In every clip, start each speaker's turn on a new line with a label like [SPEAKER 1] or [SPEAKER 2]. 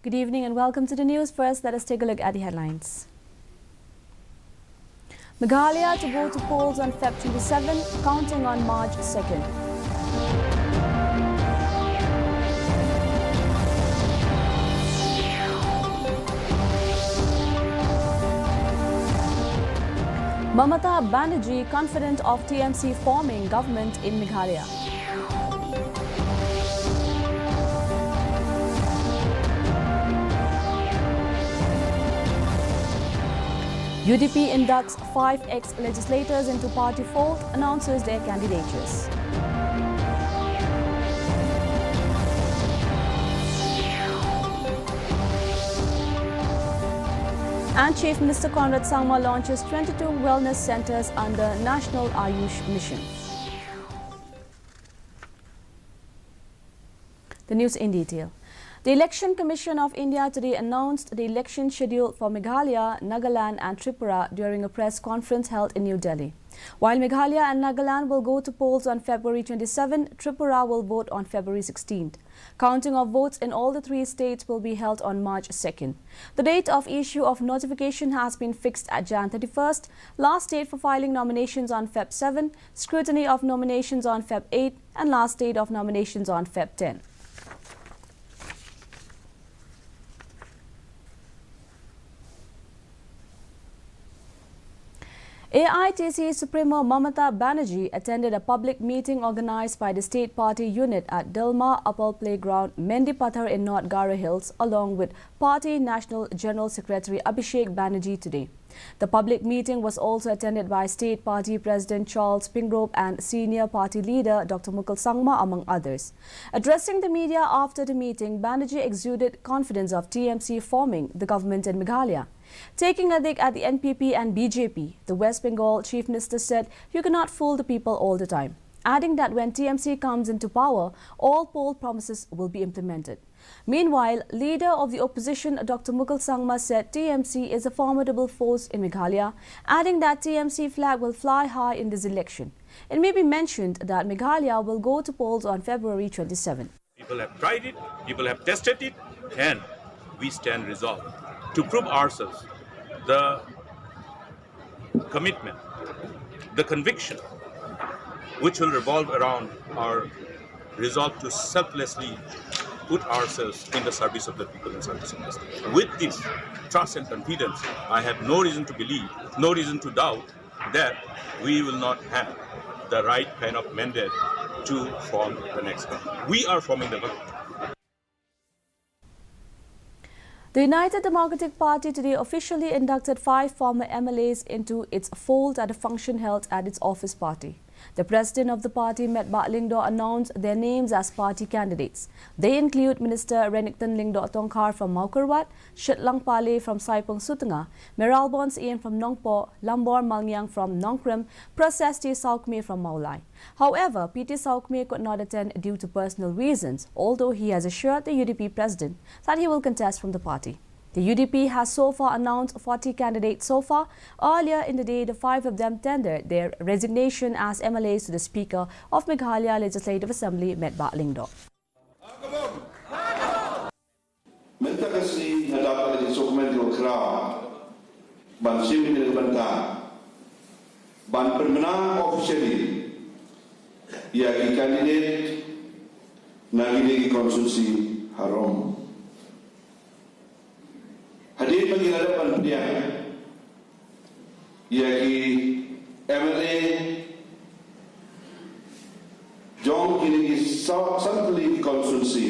[SPEAKER 1] Good evening and welcome to the news. First, let us take a look at the headlines. Meghalaya to go to polls on Feb 27, counting on March 2nd. Mamata Banerjee confident of TMC forming government in Meghalaya. UDP inducts 5 ex-legislators into party fold, announces their candidatures. And Chief Minister Conrad Sangma launches 22 wellness centres under National Ayush Mission. The news in detail. The Election Commission of India today announced the election schedule for Meghalaya, Nagaland and Tripura during a press conference held in New Delhi. While Meghalaya and Nagaland will go to polls on February 27, Tripura will vote on February 16th. Counting of votes in all the 3 states will be held on March 2nd. The date of issue of notification has been fixed at Jan 31st, last date for filing nominations on Feb 7, scrutiny of nominations on Feb 8 and last date of nominations on Feb 10. AITC Supremo Mamata Banerjee attended a public meeting organized by the State Party unit at Dilma Upper Playground, Mendipathar in North Gara Hills, along with Party National General Secretary Abhishek Banerjee today. The public meeting was also attended by State Party President Charles Pingrove and Senior Party Leader Dr. Mukul Sangma, among others. Addressing the media after the meeting, Banerjee exuded confidence of TMC forming the government in Meghalaya. Taking a dig at the NPP and BJP, the West Bengal Chief Minister said, "You cannot fool the people all the time," adding that when TMC comes into power, all poll promises will be implemented. Meanwhile, leader of the opposition Dr. Mukul Sangma said TMC is a formidable force in Meghalaya, adding that TMC flag will fly high in this election. It may be mentioned that Meghalaya will go to polls on February 27.
[SPEAKER 2] People have tried it, people have tested it, and we stand resolved to prove ourselves. The commitment, the conviction, which will revolve around our resolve to selflessly put ourselves in the service of the people and service of the state. With this trust and confidence, I have no reason to believe, no reason to doubt that we will not have the right kind of mandate to form the next government. We are forming the government.
[SPEAKER 1] The United Democratic Party today officially inducted 5 former MLAs into its fold at a function held at its office party. The president of the party, Meghalaya Lingdo, announced their names as party candidates. They include Minister Renington Lingdo Tongkhar from Maukarwat, Shitlang Pale from Saipong Sutunga, Meralbons Ian from Nongpo, Lambor Malngyang from Nongkrim, Prasesti Saukme from Maulai. However, PT Saukme could not attend due to personal reasons, although he has assured the UDP president that he will contest from the party. The UDP has so far announced 40 candidates so far. Earlier in the day, the 5 of them tendered their resignation as MLAs to the Speaker of Meghalaya Legislative Assembly, Meghalaya Lingdo.
[SPEAKER 3] Mentakasi hadapan di dokumen lokal, ban simin dari bantah, ban permenang officially, ia kandidat nagini konsumsi haram. Hadir bagi hadapan dia, iaitu MLA Jong kini santli konsumsi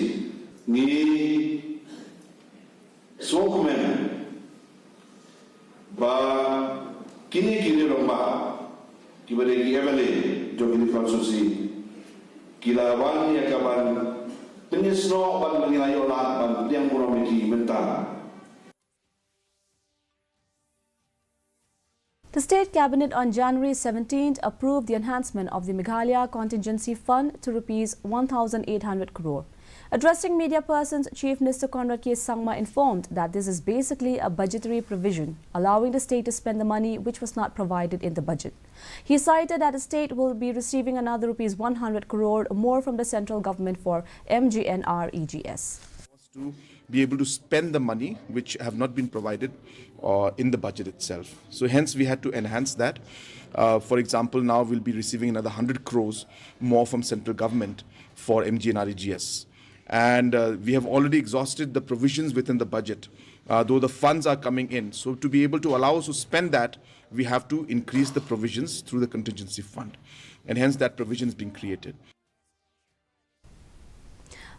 [SPEAKER 3] ni sokmen ba kini romba kibari MLA Jong kini konsumsi kilawan ya kaban penyesno ban mengilayo lahat ban yang kurang miki mental.
[SPEAKER 1] The State Cabinet on January 17th approved the enhancement of the Meghalaya Contingency Fund to Rs 1,800 crore. Addressing media persons, Chief Minister Conrad Sangma informed that this is basically a budgetary provision, allowing the state to spend the money which was not provided in the budget. He cited that the state will be receiving another Rs 100 crore more from the central government for MGNREGS.
[SPEAKER 4] To
[SPEAKER 3] be able to spend the money which have not been provided in the budget itself. So hence we had to enhance that. For example, now we'll be receiving another 100 crores more from central government for MG and REGS. And we have already exhausted the provisions within the budget, though the funds are coming in. So to be able to allow us to spend that, we have to increase the provisions through the contingency fund. And hence that provision is being created.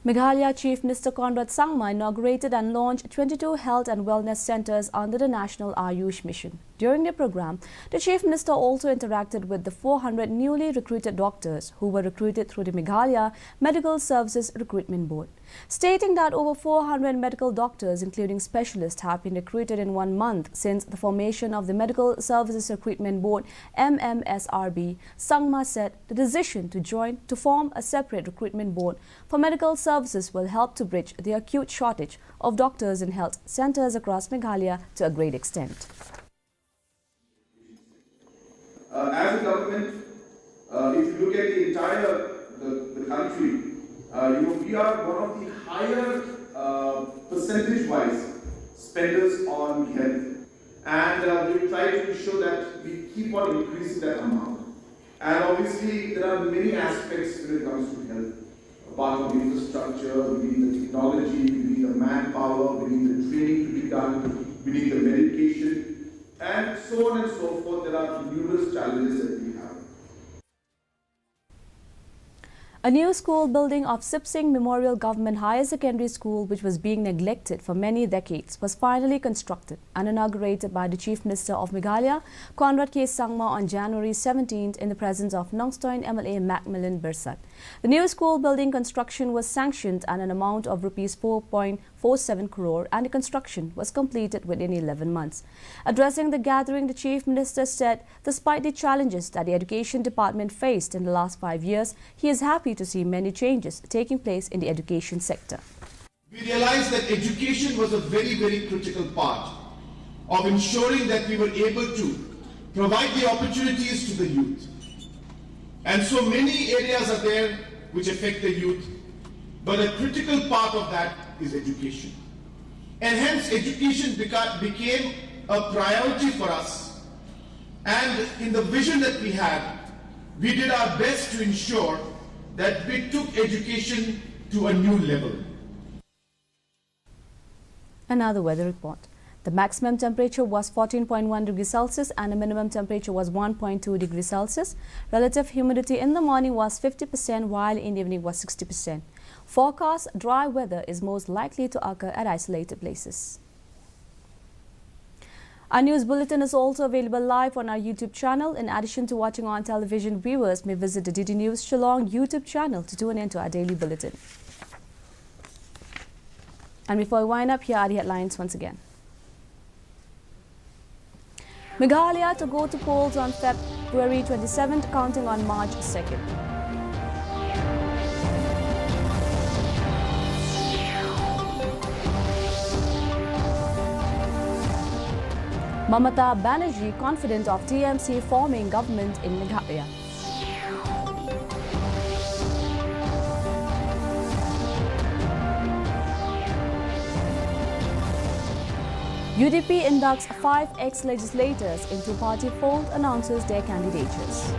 [SPEAKER 1] Meghalaya Chief Minister Conrad Sangma inaugurated and launched 22 health and wellness centers under the National Ayush Mission. During the program, the Chief Minister also interacted with the 400 newly recruited doctors who were recruited through the Meghalaya Medical Services Recruitment Board, stating that over 400 medical doctors, including specialists, have been recruited in 1 month since the formation of the Medical Services Recruitment Board (MMSRB). Sangma said the decision to form a separate recruitment board for medical services will help to bridge the acute shortage of doctors in health centers across Meghalaya to a great extent.
[SPEAKER 4] As a government, if you look at the entire the country, we are one of the higher percentage-wise spenders on health, and we try to ensure that we keep on increasing that amount. And obviously, there are many aspects when it comes to health. Apart from the infrastructure, we need the technology, we need the manpower, we need the training to be done, we need the medication, and so on and so forth. There are numerous challenges that we have.
[SPEAKER 1] A new school building of Sip Singh Memorial Government Higher Secondary School, which was being neglected for many decades, was finally constructed and inaugurated by the Chief Minister of Meghalaya, Conrad K. Sangma, on January 17th in the presence of Nongstoin MLA Macmillan Birsat. The new school building construction was sanctioned at an amount of Rs 4.47 crore, and the construction was completed within 11 months. Addressing the gathering, the Chief Minister said, despite the challenges that the Education Department faced in the last 5 years, he is happy to see many changes taking place in the education sector.
[SPEAKER 4] We realized that education was a very, very critical part of ensuring that we were able to provide the opportunities to the youth. And so many areas are there which affect the youth, but a critical part of that is education. And hence education became a priority for us. And in the vision that we had, we did our best to ensure that we took education to a new level.
[SPEAKER 1] Another weather report. The maximum temperature was 14.1 degrees Celsius and the minimum temperature was 1.2 degrees Celsius. Relative humidity in the morning was 50% while in the evening was 60%. Forecast dry weather is most likely to occur at isolated places. Our news bulletin is also available live on our YouTube channel. In addition to watching on television, viewers may visit the DD News Shillong YouTube channel to tune into our daily bulletin. And before we wind up, here are the headlines once again. Meghalaya to go to polls on February 27th, counting on March 2nd. Mamata Banerjee confident of TMC forming government in Meghalaya. UDP inducts 5 ex-legislators into party fold, announces their candidatures.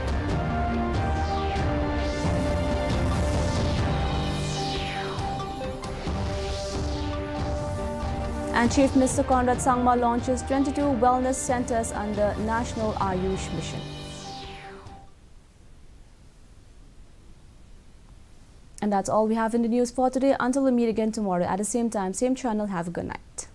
[SPEAKER 1] And Chief Minister Conrad Sangma launches 22 wellness centers under National Ayush Mission. And that's all we have in the news for today. Until we meet again tomorrow at the same time, same channel, have a good night.